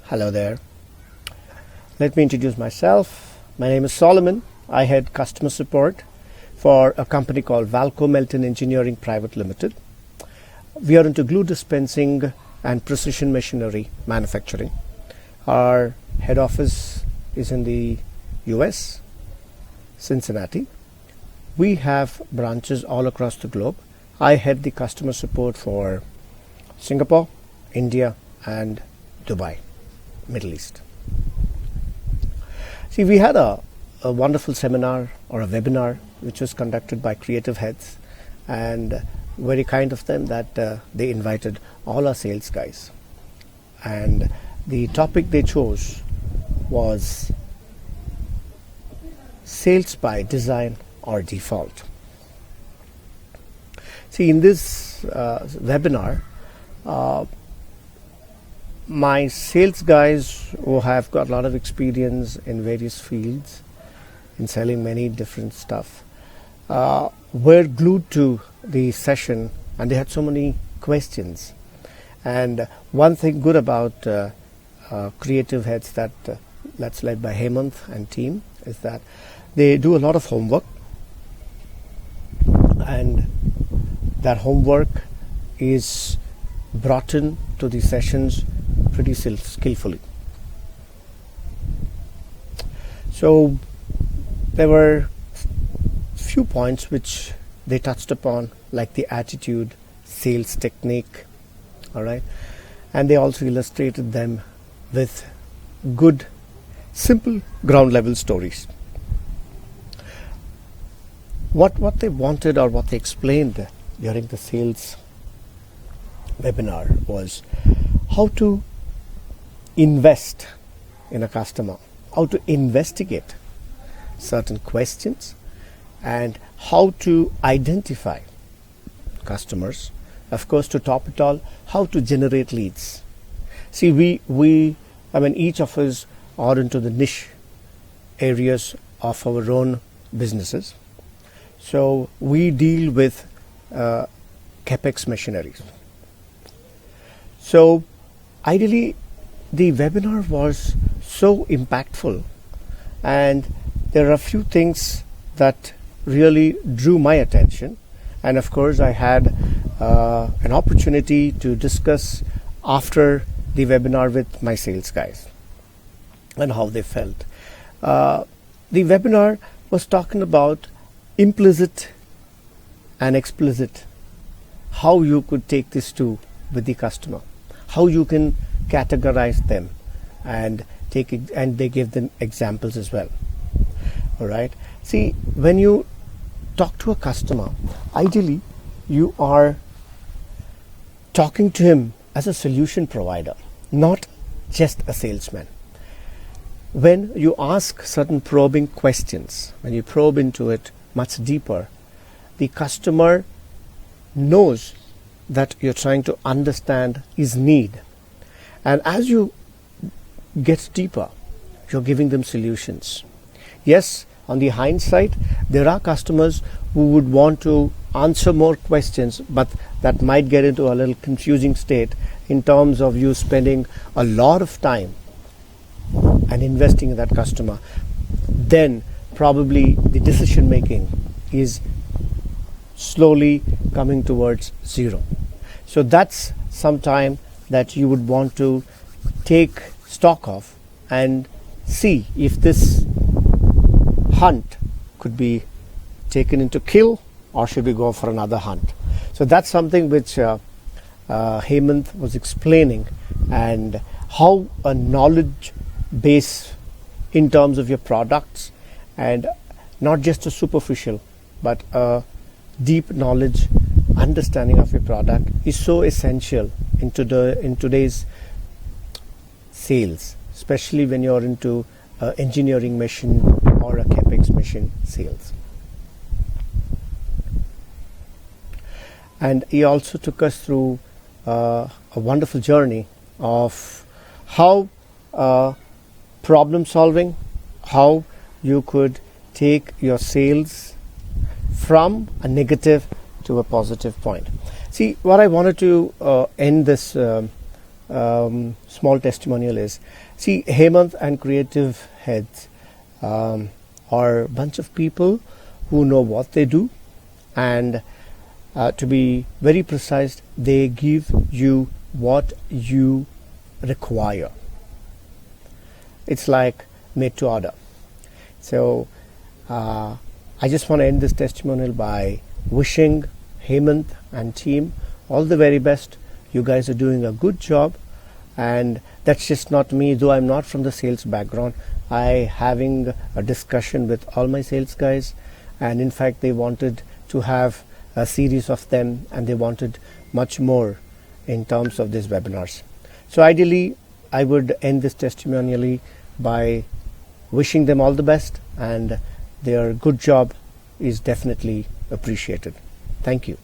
Hello there. Let me introduce myself. My name is Solomon. I head customer support for a company called Valco Melton Engineering Private Limited. We are into glue dispensing and precision machinery manufacturing. Our head office is in the US, Cincinnati. We have branches all across the globe. I head the customer support for Singapore, India, and Dubai, Middle East. See, we had a wonderful seminar or a webinar which was conducted by creative heads, and very kind of them that they invited all our sales guys. And the topic they chose was sales by design or default. See, in this webinar, my sales guys who have got a lot of experience in various fields in selling many different stuff were glued to the session, and they had so many questions. And one thing good about creative heads that's led by Hemant and team is that they do a lot of homework, and that homework is brought in to the sessions pretty skillfully. So there were few points which they touched upon, like the attitude, sales technique, all right, and they also illustrated them with good, simple ground level stories. What they wanted or what they explained during the sales webinar was how to invest in a customer, how to investigate certain questions, and how to identify customers. Of course, to top it all, how to generate leads. See, each of us are into the niche areas of our own businesses. So we deal with capex machineries. So ideally, the webinar was so impactful, and there are a few things that really drew my attention. And of course, I had an opportunity to discuss after the webinar with my sales guys and how they felt. The webinar was talking about implicit and explicit, how you could take this to with the customer, how you can categorize them, and they gave them examples as well. All right. See, when you talk to a customer, ideally you are talking to him as a solution provider, not just a salesman. When you ask certain probing questions, when you probe into it much deeper, the customer knows that you're trying to understand his need. And as you get deeper, you're giving them solutions. Yes, on the hindsight, there are customers who would want to answer more questions, but that might get into a little confusing state in terms of you spending a lot of time and investing in that customer. Then probably the decision making is slowly coming towards zero. So that's some time that you would want to take stock of and see if this hunt could be taken into kill, or should we go for another hunt. So that's something which Hemant was explaining, and how a knowledge base in terms of your products, and not just a superficial but a deep knowledge understanding of your product is so essential in today's sales, especially when you're into engineering machine or a capex machine sales. And he also took us through a wonderful journey of how problem solving, how you could take your sales from a negative to a positive point. See, what I wanted to end this small testimonial is, see, Hemant and creative heads are a bunch of people who know what they do, and to be very precise, they give you what you require. It's like made to order. So I just want to end this testimonial by wishing Hemant and team all the very best. You guys are doing a good job, and that's just not me, though I'm not from the sales background. I having a discussion with all my sales guys, and in fact they wanted to have a series of them, and they wanted much more in terms of these webinars. So ideally I would end this testimonially by wishing them all the best, and their good job is definitely appreciated. Thank you.